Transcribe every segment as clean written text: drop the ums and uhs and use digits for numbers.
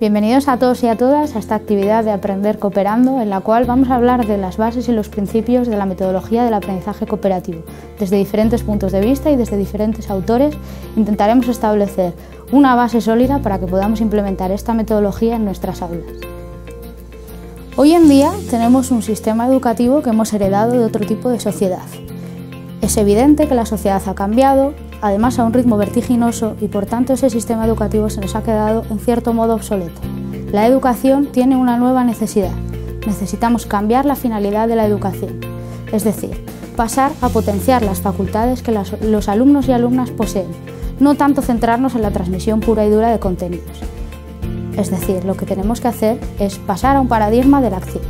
Bienvenidos a todos y a todas a esta actividad de Aprender Cooperando, en la cual vamos a hablar de las bases y los principios de la metodología del aprendizaje cooperativo. Desde diferentes puntos de vista y desde diferentes autores intentaremos establecer una base sólida para que podamos implementar esta metodología en nuestras aulas. Hoy en día tenemos un sistema educativo que hemos heredado de otro tipo de sociedad. Es evidente que la sociedad ha cambiado, además a un ritmo vertiginoso, y por tanto ese sistema educativo se nos ha quedado en cierto modo obsoleto. La educación tiene una nueva necesidad. Necesitamos cambiar la finalidad de la educación, es decir, pasar a potenciar las facultades que los alumnos y alumnas poseen, no tanto centrarnos en la transmisión pura y dura de contenidos. Es decir, lo que tenemos que hacer es pasar a un paradigma de la acción.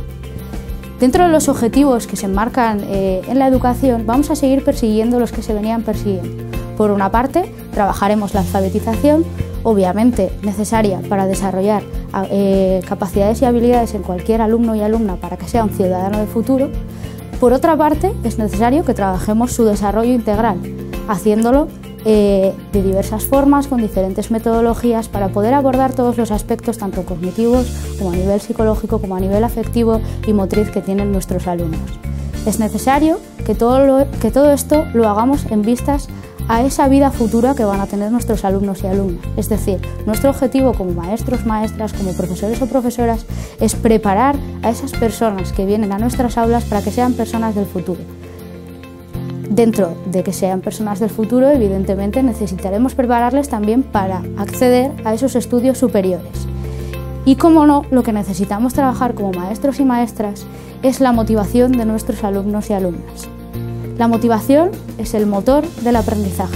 Dentro de los objetivos que se enmarcan en la educación, vamos a seguir persiguiendo los que se venían persiguiendo. Por una parte, trabajaremos la alfabetización, obviamente necesaria para desarrollar capacidades y habilidades en cualquier alumno y alumna para que sea un ciudadano del futuro. Por otra parte, es necesario que trabajemos su desarrollo integral, haciéndolo de diversas formas, con diferentes metodologías, para poder abordar todos los aspectos, tanto cognitivos como a nivel psicológico, como a nivel afectivo y motriz que tienen nuestros alumnos. Es necesario que todo esto lo hagamos en vistas a esa vida futura que van a tener nuestros alumnos y alumnas. Es decir, nuestro objetivo como maestros, maestras, como profesores o profesoras es preparar a esas personas que vienen a nuestras aulas para que sean personas del futuro. Dentro de que sean personas del futuro, evidentemente necesitaremos prepararles también para acceder a esos estudios superiores. Y cómo no, lo que necesitamos trabajar como maestros y maestras es la motivación de nuestros alumnos y alumnas. La motivación es el motor del aprendizaje.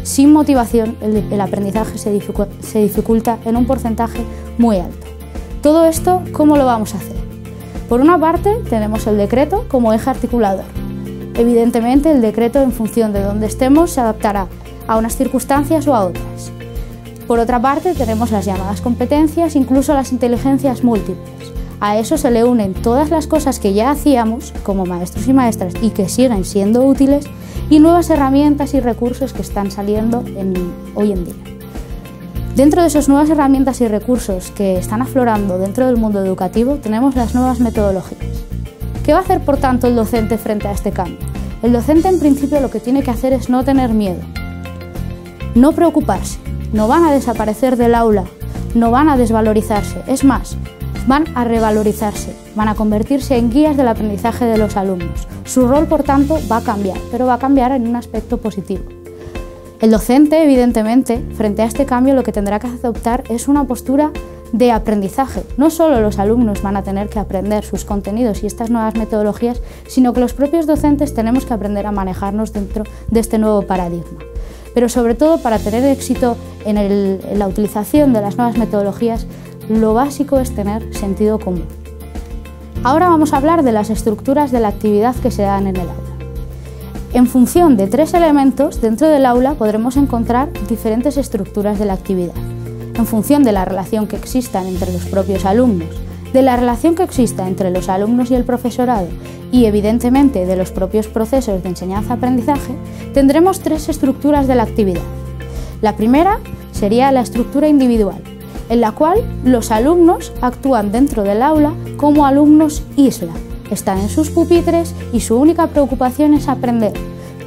Sin motivación, el aprendizaje se dificulta en un porcentaje muy alto. Todo esto, ¿cómo lo vamos a hacer? Por una parte, tenemos el decreto como eje articulador. Evidentemente, el decreto, en función de dónde estemos, se adaptará a unas circunstancias o a otras. Por otra parte, tenemos las llamadas competencias, incluso las inteligencias múltiples. A eso se le unen todas las cosas que ya hacíamos como maestros y maestras y que siguen siendo útiles, y nuevas herramientas y recursos que están saliendo hoy en día. Dentro de esas nuevas herramientas y recursos que están aflorando dentro del mundo educativo, tenemos las nuevas metodologías. ¿Qué va a hacer, por tanto, el docente frente a este cambio? El docente, en principio, lo que tiene que hacer es no tener miedo, no preocuparse. No van a desaparecer del aula, no van a desvalorizarse, es más, van a revalorizarse, van a convertirse en guías del aprendizaje de los alumnos. Su rol, por tanto, va a cambiar, pero va a cambiar en un aspecto positivo. El docente, evidentemente, frente a este cambio, lo que tendrá que adoptar es una postura de aprendizaje. No solo los alumnos van a tener que aprender sus contenidos y estas nuevas metodologías, sino que los propios docentes tenemos que aprender a manejarnos dentro de este nuevo paradigma. Pero sobre todo, para tener éxito en la utilización de las nuevas metodologías, lo básico es tener sentido común. Ahora vamos a hablar de las estructuras de la actividad que se dan en el aula. En función de tres elementos, dentro del aula podremos encontrar diferentes estructuras de la actividad. En función de la relación que exista entre los propios alumnos, de la relación que exista entre los alumnos y el profesorado y, evidentemente, de los propios procesos de enseñanza-aprendizaje, tendremos tres estructuras de la actividad. La primera sería la estructura individual, en la cual los alumnos actúan dentro del aula como alumnos isla. Están en sus pupitres y su única preocupación es aprender.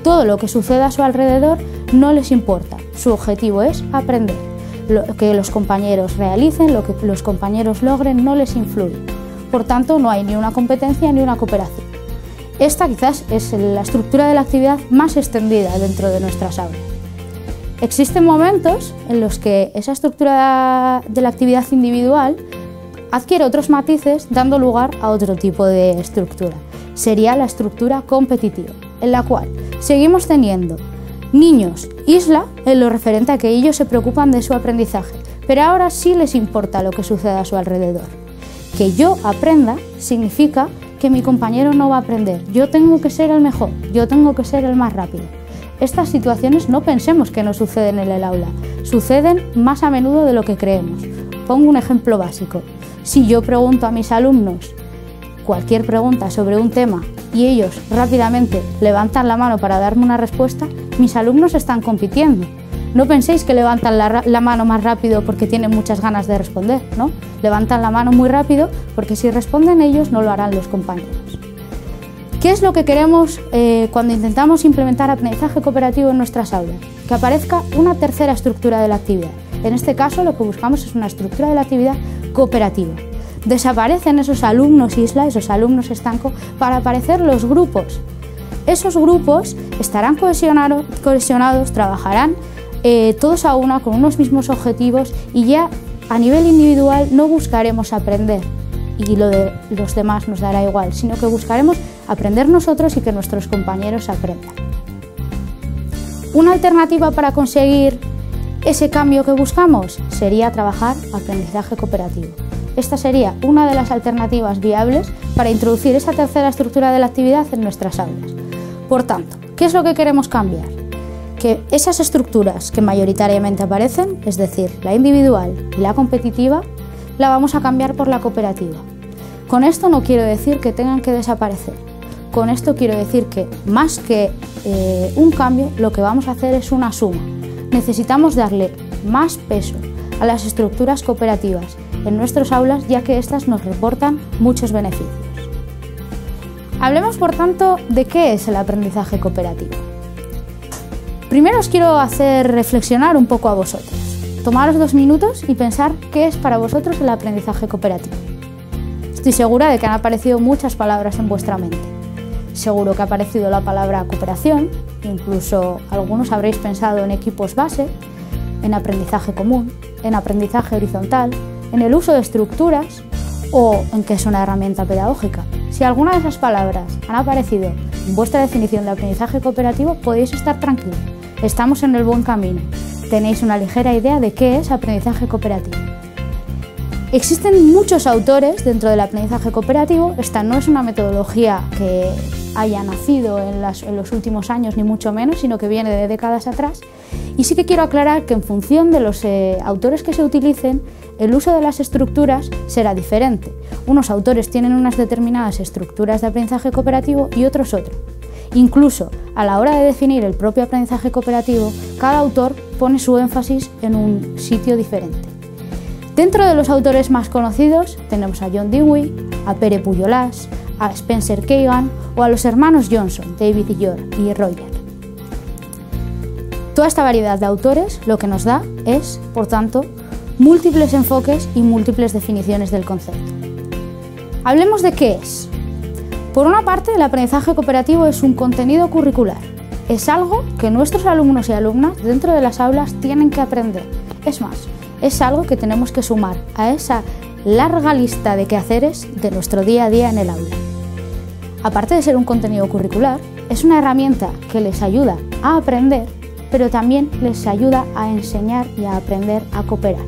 Todo lo que sucede a su alrededor no les importa. Su objetivo es aprender. Lo que los compañeros realicen, lo que los compañeros logren, no les influye. Por tanto, no hay ni una competencia ni una cooperación. Esta quizás es la estructura de la actividad más extendida dentro de nuestras aulas. Existen momentos en los que esa estructura de la actividad individual adquiere otros matices, dando lugar a otro tipo de estructura. Sería la estructura competitiva, en la cual seguimos teniendo niños isla en lo referente a que ellos se preocupan de su aprendizaje, pero ahora sí les importa lo que sucede a su alrededor. Que yo aprenda significa que mi compañero no va a aprender. Yo tengo que ser el mejor, yo tengo que ser el más rápido. Estas situaciones no pensemos que no suceden en el aula, suceden más a menudo de lo que creemos. Pongo un ejemplo básico. Si yo pregunto a mis alumnos cualquier pregunta sobre un tema y ellos rápidamente levantan la mano para darme una respuesta, mis alumnos están compitiendo. No penséis que levantan la mano más rápido porque tienen muchas ganas de responder, ¿no? Levantan la mano muy rápido porque si responden ellos no lo harán los compañeros. ¿Qué es lo que queremos cuando intentamos implementar aprendizaje cooperativo en nuestras aulas? Que aparezca una tercera estructura de la actividad. En este caso lo que buscamos es una estructura de la actividad cooperativa. Desaparecen esos alumnos isla, esos alumnos estanco, para aparecer los grupos. Esos grupos estarán cohesionados, trabajarán todos a una con unos mismos objetivos y ya a nivel individual no buscaremos aprender y lo de los demás nos dará igual, sino que buscaremos aprender nosotros y que nuestros compañeros aprendan. Una alternativa para conseguir ese cambio que buscamos sería trabajar aprendizaje cooperativo. Esta sería una de las alternativas viables para introducir esa tercera estructura de la actividad en nuestras aulas. Por tanto, ¿qué es lo que queremos cambiar? Que esas estructuras que mayoritariamente aparecen, es decir, la individual y la competitiva, la vamos a cambiar por la cooperativa. Con esto no quiero decir que tengan que desaparecer. Con esto quiero decir que más que un cambio, lo que vamos a hacer es una suma. Necesitamos darle más peso a las estructuras cooperativas en nuestras aulas, ya que éstas nos reportan muchos beneficios. Hablemos, por tanto, de qué es el aprendizaje cooperativo. Primero os quiero hacer reflexionar un poco a vosotros. Tomaros 2 minutos y pensar qué es para vosotros el aprendizaje cooperativo. Estoy segura de que han aparecido muchas palabras en vuestra mente. Seguro que ha aparecido la palabra cooperación, incluso algunos habréis pensado en equipos base, en aprendizaje común, en aprendizaje horizontal, en el uso de estructuras o en que es una herramienta pedagógica. Si alguna de esas palabras han aparecido en vuestra definición de aprendizaje cooperativo, podéis estar tranquilos. Estamos en el buen camino. Tenéis una ligera idea de qué es aprendizaje cooperativo. Existen muchos autores dentro del aprendizaje cooperativo. Esta no es una metodología que haya nacido en los últimos años, ni mucho menos, sino que viene de décadas atrás. Y sí que quiero aclarar que en función de los autores que se utilicen, el uso de las estructuras será diferente. Unos autores tienen unas determinadas estructuras de aprendizaje cooperativo y otros otras. Incluso a la hora de definir el propio aprendizaje cooperativo, cada autor pone su énfasis en un sitio diferente. Dentro de los autores más conocidos tenemos a John Dewey, a Pere Pujolàs, a Spencer Kagan o a los hermanos Johnson, David y Roger. Toda esta variedad de autores lo que nos da es, por tanto, múltiples enfoques y múltiples definiciones del concepto. Hablemos de qué es. Por una parte, el aprendizaje cooperativo es un contenido curricular. Es algo que nuestros alumnos y alumnas dentro de las aulas tienen que aprender. Es más, es algo que tenemos que sumar a esa larga lista de quehaceres de nuestro día a día en el aula. Aparte de ser un contenido curricular, es una herramienta que les ayuda a aprender, pero también les ayuda a enseñar y a aprender a cooperar.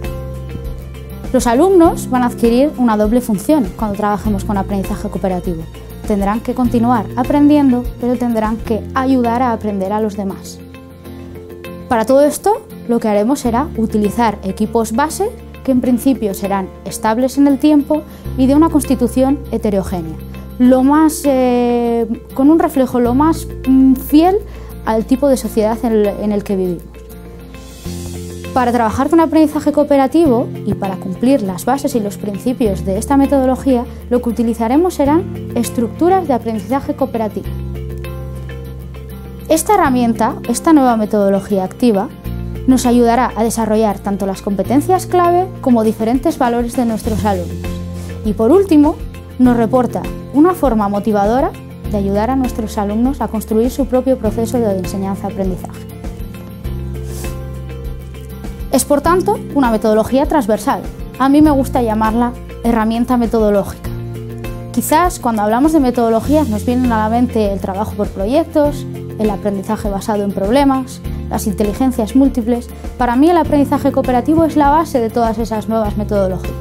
Los alumnos van a adquirir una doble función cuando trabajemos con aprendizaje cooperativo. Tendrán que continuar aprendiendo, pero tendrán que ayudar a aprender a los demás. Para todo esto, lo que haremos será utilizar equipos base que en principio serán estables en el tiempo y de una constitución heterogénea, con un reflejo lo más fiel al tipo de sociedad en el que vivimos. Para trabajar con aprendizaje cooperativo y para cumplir las bases y los principios de esta metodología, lo que utilizaremos serán estructuras de aprendizaje cooperativo. Esta herramienta, esta nueva metodología activa, nos ayudará a desarrollar tanto las competencias clave como diferentes valores de nuestros alumnos. Y por último, nos reporta una forma motivadora de ayudar a nuestros alumnos a construir su propio proceso de enseñanza-aprendizaje. Es, por tanto, una metodología transversal. A mí me gusta llamarla herramienta metodológica. Quizás cuando hablamos de metodologías nos vienen a la mente el trabajo por proyectos, el aprendizaje basado en problemas, las inteligencias múltiples. Para mí el aprendizaje cooperativo es la base de todas esas nuevas metodologías.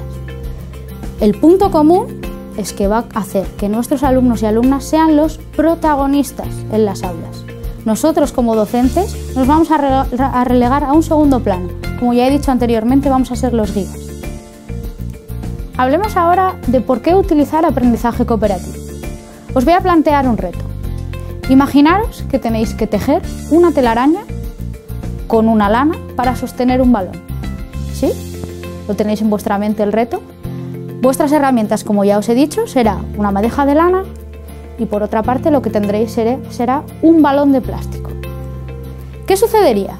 El punto común es que va a hacer que nuestros alumnos y alumnas sean los protagonistas en las aulas. Nosotros como docentes nos vamos a relegar a un segundo plano. Como ya he dicho anteriormente, vamos a ser los guías. Hablemos ahora de por qué utilizar aprendizaje cooperativo. Os voy a plantear un reto. Imaginaros que tenéis que tejer una telaraña con una lana para sostener un balón. ¿Sí? ¿Lo tenéis en vuestra mente el reto? Vuestras herramientas, como ya os he dicho, será una madeja de lana y por otra parte lo que tendréis será un balón de plástico. ¿Qué sucedería?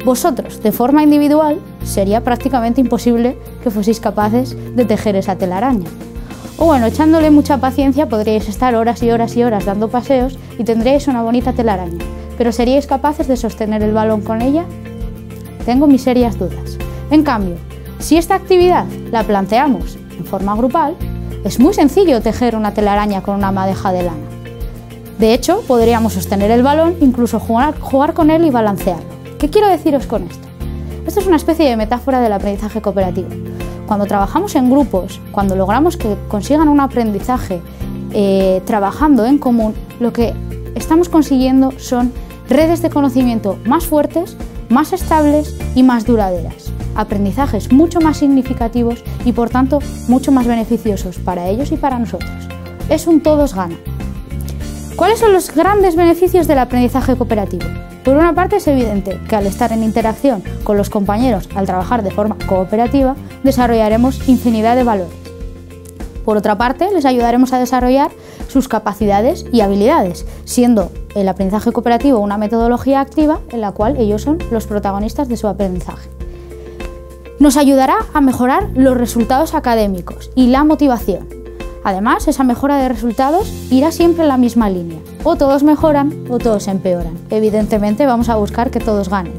Vosotros, de forma individual, sería prácticamente imposible que fueseis capaces de tejer esa telaraña. O bueno, echándole mucha paciencia podríais estar horas y horas y horas dando paseos y tendríais una bonita telaraña. ¿Pero seríais capaces de sostener el balón con ella? Tengo mis serias dudas. En cambio, si esta actividad la planteamos en forma grupal, es muy sencillo tejer una telaraña con una madeja de lana. De hecho, podríamos sostener el balón, incluso jugar con él y balancearlo. ¿Qué quiero deciros con esto? Esto es una especie de metáfora del aprendizaje cooperativo. Cuando trabajamos en grupos, cuando logramos que consigan un aprendizaje trabajando en común, lo que estamos consiguiendo son redes de conocimiento más fuertes, más estables y más duraderas. Aprendizajes mucho más significativos y por tanto mucho más beneficiosos para ellos y para nosotros. Es un todos gana. ¿Cuáles son los grandes beneficios del aprendizaje cooperativo? Por una parte es evidente que al estar en interacción con los compañeros, al trabajar de forma cooperativa, desarrollaremos infinidad de valores. Por otra parte, les ayudaremos a desarrollar sus capacidades y habilidades, siendo el aprendizaje cooperativo una metodología activa en la cual ellos son los protagonistas de su aprendizaje. Nos ayudará a mejorar los resultados académicos y la motivación. Además, esa mejora de resultados irá siempre en la misma línea. O todos mejoran o todos empeoran. Evidentemente vamos a buscar que todos ganen.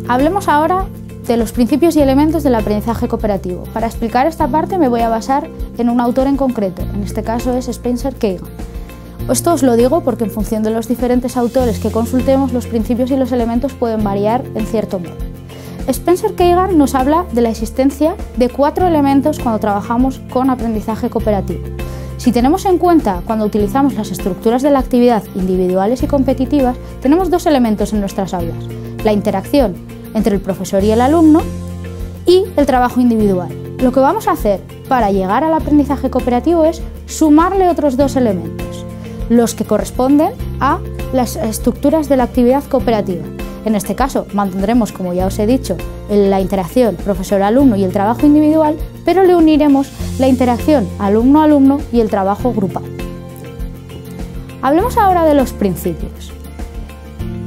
Hablemos ahora de los principios y elementos del aprendizaje cooperativo. Para explicar esta parte me voy a basar en un autor en concreto, en este caso es Spencer Kagan. Esto os lo digo porque en función de los diferentes autores que consultemos, los principios y los elementos pueden variar en cierto modo. Spencer Kagan nos habla de la existencia de 4 elementos cuando trabajamos con aprendizaje cooperativo. Si tenemos en cuenta cuando utilizamos las estructuras de la actividad individuales y competitivas, tenemos 2 elementos en nuestras aulas: la interacción entre el profesor y el alumno y el trabajo individual. Lo que vamos a hacer para llegar al aprendizaje cooperativo es sumarle otros 2 elementos, los que corresponden a las estructuras de la actividad cooperativa. En este caso mantendremos, como ya os he dicho, la interacción profesor-alumno y el trabajo individual, pero le uniremos la interacción alumno-alumno y el trabajo grupal. Hablemos ahora de los principios.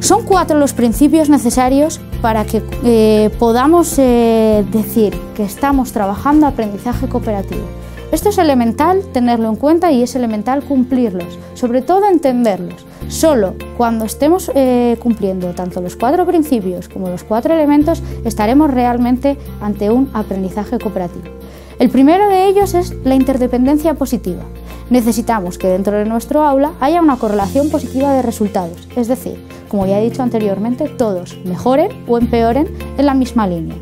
Son 4 los principios necesarios para que podamos decir que estamos trabajando aprendizaje cooperativo. Esto es elemental tenerlo en cuenta y es elemental cumplirlos, sobre todo entenderlos. Solo cuando estemos cumpliendo tanto los 4 principios como los 4 elementos estaremos realmente ante un aprendizaje cooperativo. El primero de ellos es la interdependencia positiva. Necesitamos que dentro de nuestro aula haya una correlación positiva de resultados, es decir, como ya he dicho anteriormente, todos mejoren o empeoren en la misma línea.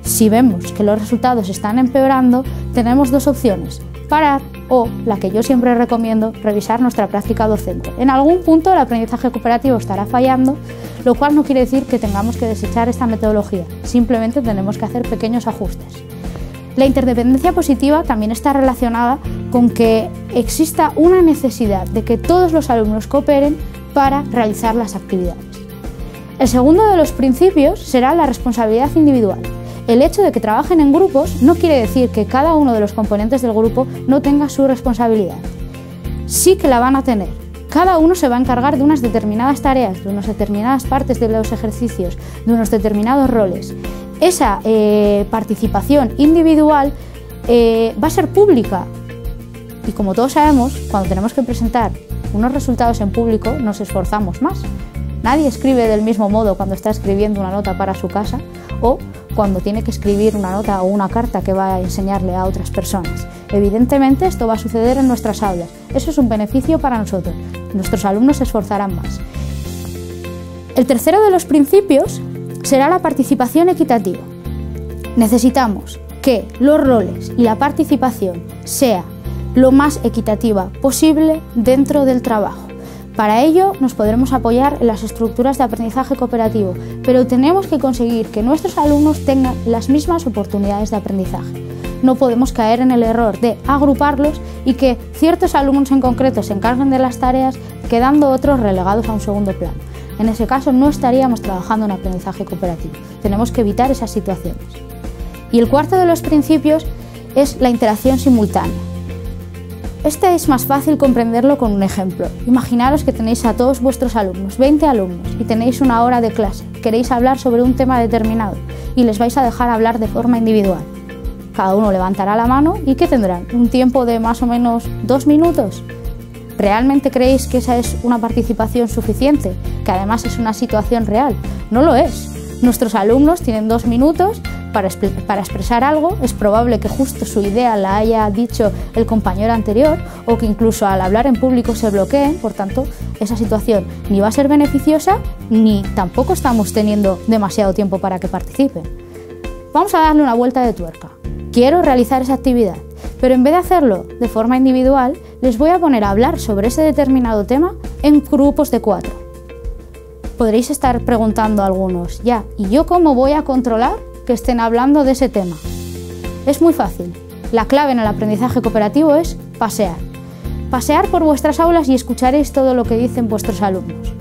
Si vemos que los resultados están empeorando, tenemos 2 opciones: parar o, la que yo siempre recomiendo, revisar nuestra práctica docente. En algún punto el aprendizaje cooperativo estará fallando, lo cual no quiere decir que tengamos que desechar esta metodología, simplemente tenemos que hacer pequeños ajustes. La interdependencia positiva también está relacionada con que exista una necesidad de que todos los alumnos cooperen para realizar las actividades. El segundo de los principios será la responsabilidad individual. El hecho de que trabajen en grupos no quiere decir que cada uno de los componentes del grupo no tenga su responsabilidad. Sí que la van a tener. Cada uno se va a encargar de unas determinadas tareas, de unas determinadas partes de los ejercicios, de unos determinados roles. Esa participación individual va a ser pública. Y como todos sabemos, cuando tenemos que presentar unos resultados en público, nos esforzamos más. Nadie escribe del mismo modo cuando está escribiendo una nota para su casa o cuando tiene que escribir una nota o una carta que va a enseñarle a otras personas. Evidentemente esto va a suceder en nuestras aulas. Eso es un beneficio para nosotros. Nuestros alumnos se esforzarán más. El tercero de los principios será la participación equitativa. Necesitamos que los roles y la participación sea lo más equitativa posible dentro del trabajo. Para ello nos podremos apoyar en las estructuras de aprendizaje cooperativo, pero tenemos que conseguir que nuestros alumnos tengan las mismas oportunidades de aprendizaje. No podemos caer en el error de agruparlos y que ciertos alumnos en concreto se encarguen de las tareas quedando otros relegados a un segundo plano. En ese caso no estaríamos trabajando en aprendizaje cooperativo. Tenemos que evitar esas situaciones. Y el cuarto de los principios es la interacción simultánea. Este es más fácil comprenderlo con un ejemplo. Imaginaros que tenéis a todos vuestros alumnos, 20 alumnos, y tenéis una hora de clase. Queréis hablar sobre un tema determinado y les vais a dejar hablar de forma individual. Cada uno levantará la mano y ¿qué tendrán? ¿Un tiempo de más o menos 2 minutos? ¿Realmente creéis que esa es una participación suficiente? Que además es una situación real. No lo es. Nuestros alumnos tienen 2 minutos para expresar algo. Es probable que justo su idea la haya dicho el compañero anterior o que incluso al hablar en público se bloqueen. Por tanto, esa situación ni va a ser beneficiosa ni tampoco estamos teniendo demasiado tiempo para que participen. Vamos a darle una vuelta de tuerca. Quiero realizar esa actividad, pero en vez de hacerlo de forma individual, les voy a poner a hablar sobre ese determinado tema en grupos de 4. Podréis estar preguntando a algunos, ya, ¿y yo cómo voy a controlar que estén hablando de ese tema? Es muy fácil. La clave en el aprendizaje cooperativo es pasear. Pasear por vuestras aulas y escucharéis todo lo que dicen vuestros alumnos.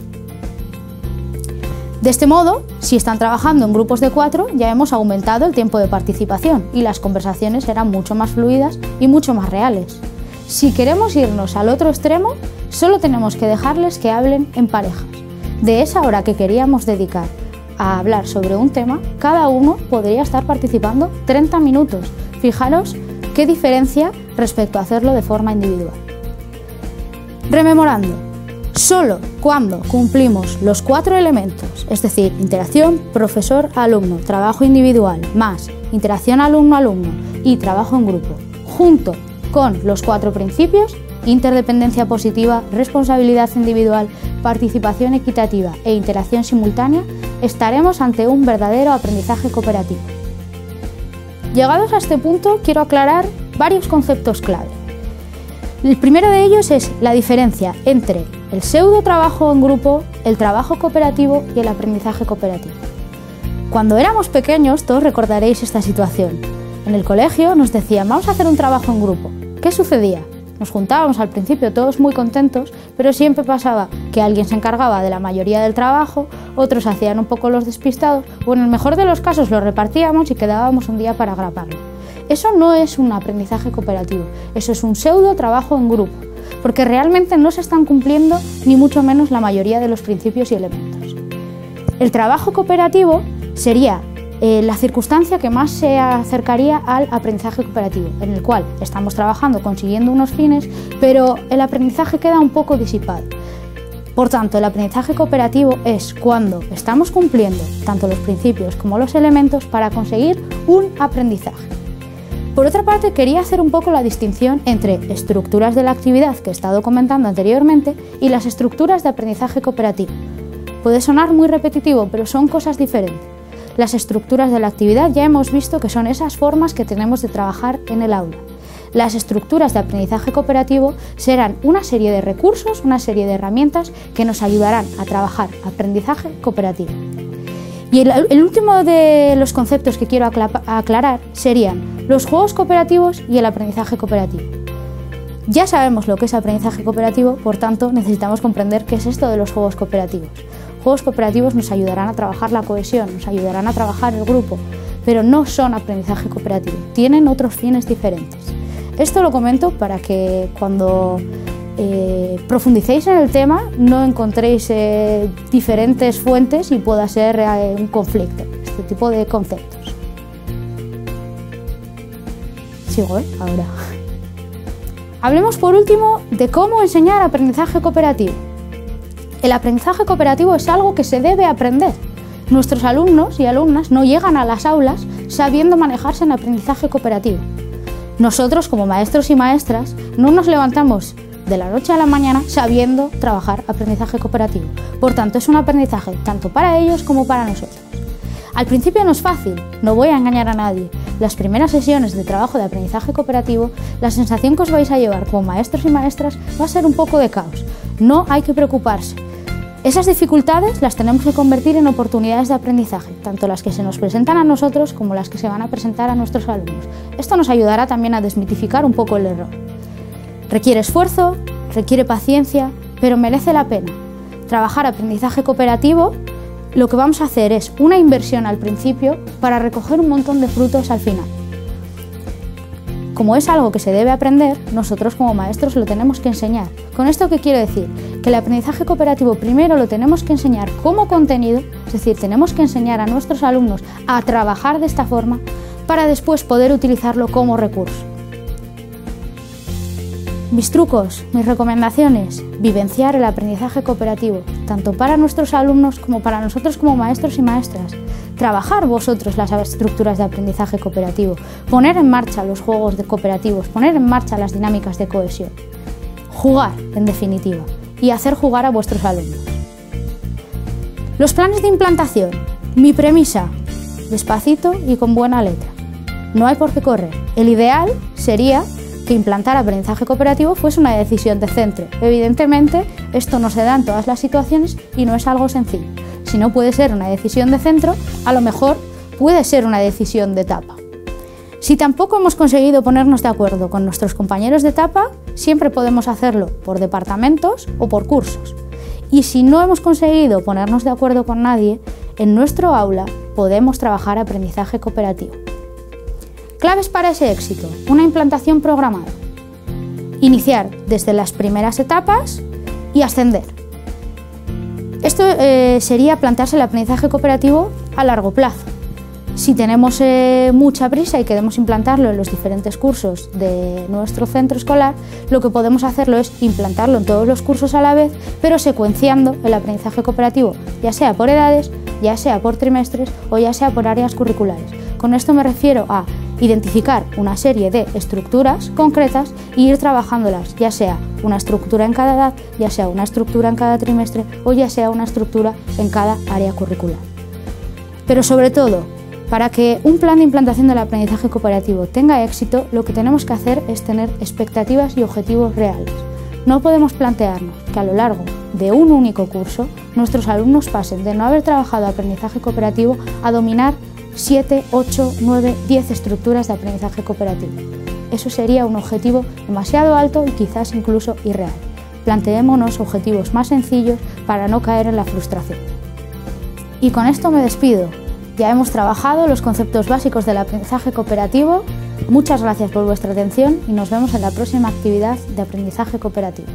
De este modo, si están trabajando en grupos de 4, ya hemos aumentado el tiempo de participación y las conversaciones serán mucho más fluidas y mucho más reales. Si queremos irnos al otro extremo, solo tenemos que dejarles que hablen en parejas. De esa hora que queríamos dedicar a hablar sobre un tema, cada uno podría estar participando 30 minutos. Fijaros qué diferencia respecto a hacerlo de forma individual. Rememorando. Solo cuando cumplimos los 4 elementos, es decir, interacción profesor-alumno, trabajo individual, más interacción alumno-alumno y trabajo en grupo, junto con los 4 principios, interdependencia positiva, responsabilidad individual, participación equitativa e interacción simultánea, estaremos ante un verdadero aprendizaje cooperativo. Llegados a este punto, quiero aclarar varios conceptos clave. El primero de ellos es la diferencia entre el pseudo trabajo en grupo, el trabajo cooperativo y el aprendizaje cooperativo. Cuando éramos pequeños, todos recordaréis esta situación. En el colegio nos decían, vamos a hacer un trabajo en grupo. ¿Qué sucedía? Nos juntábamos al principio todos muy contentos, pero siempre pasaba que alguien se encargaba de la mayoría del trabajo, otros hacían un poco los despistados, o en el mejor de los casos lo repartíamos y quedábamos un día para agraparlo. Eso no es un aprendizaje cooperativo, eso es un pseudo trabajo en grupo, porque realmente no se están cumpliendo ni mucho menos la mayoría de los principios y elementos. El trabajo cooperativo sería la circunstancia que más se acercaría al aprendizaje cooperativo, en el cual estamos trabajando consiguiendo unos fines, pero el aprendizaje queda un poco disipado. Por tanto, el aprendizaje cooperativo es cuando estamos cumpliendo tanto los principios como los elementos para conseguir un aprendizaje. Por otra parte, quería hacer un poco la distinción entre estructuras de la actividad que he estado comentando anteriormente y las estructuras de aprendizaje cooperativo. Puede sonar muy repetitivo, pero son cosas diferentes. Las estructuras de la actividad ya hemos visto que son esas formas que tenemos de trabajar en el aula. Las estructuras de aprendizaje cooperativo serán una serie de recursos, una serie de herramientas que nos ayudarán a trabajar aprendizaje cooperativo. Y el último de los conceptos que quiero aclarar serían los juegos cooperativos y el aprendizaje cooperativo. Ya sabemos lo que es aprendizaje cooperativo, por tanto necesitamos comprender qué es esto de los juegos cooperativos. Juegos cooperativos nos ayudarán a trabajar la cohesión, nos ayudarán a trabajar el grupo, pero no son aprendizaje cooperativo, tienen otros fines diferentes. Esto lo comento para que cuando profundicéis en el tema no encontréis diferentes fuentes y pueda ser un conflicto, este tipo de conceptos. Sigo, ahora. Hablemos por último de cómo enseñar aprendizaje cooperativo. El aprendizaje cooperativo es algo que se debe aprender. Nuestros alumnos y alumnas no llegan a las aulas sabiendo manejarse en aprendizaje cooperativo. Nosotros, como maestros y maestras, no nos levantamos de la noche a la mañana sabiendo trabajar aprendizaje cooperativo. Por tanto, es un aprendizaje tanto para ellos como para nosotros. Al principio no es fácil, no voy a engañar a nadie. Las primeras sesiones de trabajo de aprendizaje cooperativo, la sensación que os vais a llevar como maestros y maestras va a ser un poco de caos. No hay que preocuparse. Esas dificultades las tenemos que convertir en oportunidades de aprendizaje, tanto las que se nos presentan a nosotros como las que se van a presentar a nuestros alumnos. Esto nos ayudará también a desmitificar un poco el error. Requiere esfuerzo, requiere paciencia, pero merece la pena. Trabajar aprendizaje cooperativo, lo que vamos a hacer es una inversión al principio para recoger un montón de frutos al final. Como es algo que se debe aprender, nosotros como maestros lo tenemos que enseñar. ¿Con esto qué quiero decir? Que el aprendizaje cooperativo primero lo tenemos que enseñar como contenido, es decir, tenemos que enseñar a nuestros alumnos a trabajar de esta forma para después poder utilizarlo como recurso. Mis trucos, mis recomendaciones, vivenciar el aprendizaje cooperativo, tanto para nuestros alumnos como para nosotros como maestros y maestras. Trabajar vosotros las estructuras de aprendizaje cooperativo, poner en marcha los juegos cooperativos, poner en marcha las dinámicas de cohesión. Jugar, en definitiva, y hacer jugar a vuestros alumnos. Los planes de implantación. Mi premisa, despacito y con buena letra. No hay por qué correr. El ideal sería que implantar aprendizaje cooperativo fuese una decisión de centro. Evidentemente, esto no se da en todas las situaciones y no es algo sencillo. Si no puede ser una decisión de centro, a lo mejor puede ser una decisión de etapa. Si tampoco hemos conseguido ponernos de acuerdo con nuestros compañeros de etapa, siempre podemos hacerlo por departamentos o por cursos. Y si no hemos conseguido ponernos de acuerdo con nadie, en nuestro aula podemos trabajar aprendizaje cooperativo. Claves para ese éxito. Una implantación programada. Iniciar desde las primeras etapas y ascender. Esto sería plantearse el aprendizaje cooperativo a largo plazo. Si tenemos mucha prisa y queremos implantarlo en los diferentes cursos de nuestro centro escolar, lo que podemos hacerlo es implantarlo en todos los cursos a la vez, pero secuenciando el aprendizaje cooperativo, ya sea por edades, ya sea por trimestres o ya sea por áreas curriculares. Con esto me refiero a identificar una serie de estructuras concretas e ir trabajándolas, ya sea una estructura en cada edad, ya sea una estructura en cada trimestre o ya sea una estructura en cada área curricular. Pero sobre todo, para que un plan de implantación del aprendizaje cooperativo tenga éxito, lo que tenemos que hacer es tener expectativas y objetivos reales. No podemos plantearnos que a lo largo de un único curso nuestros alumnos pasen de no haber trabajado aprendizaje cooperativo a dominar 7, 8, 9, 10 estructuras de aprendizaje cooperativo. Eso sería un objetivo demasiado alto y quizás incluso irreal. Planteémonos objetivos más sencillos para no caer en la frustración. Y con esto me despido. Ya hemos trabajado los conceptos básicos del aprendizaje cooperativo. Muchas gracias por vuestra atención y nos vemos en la próxima actividad de aprendizaje cooperativo.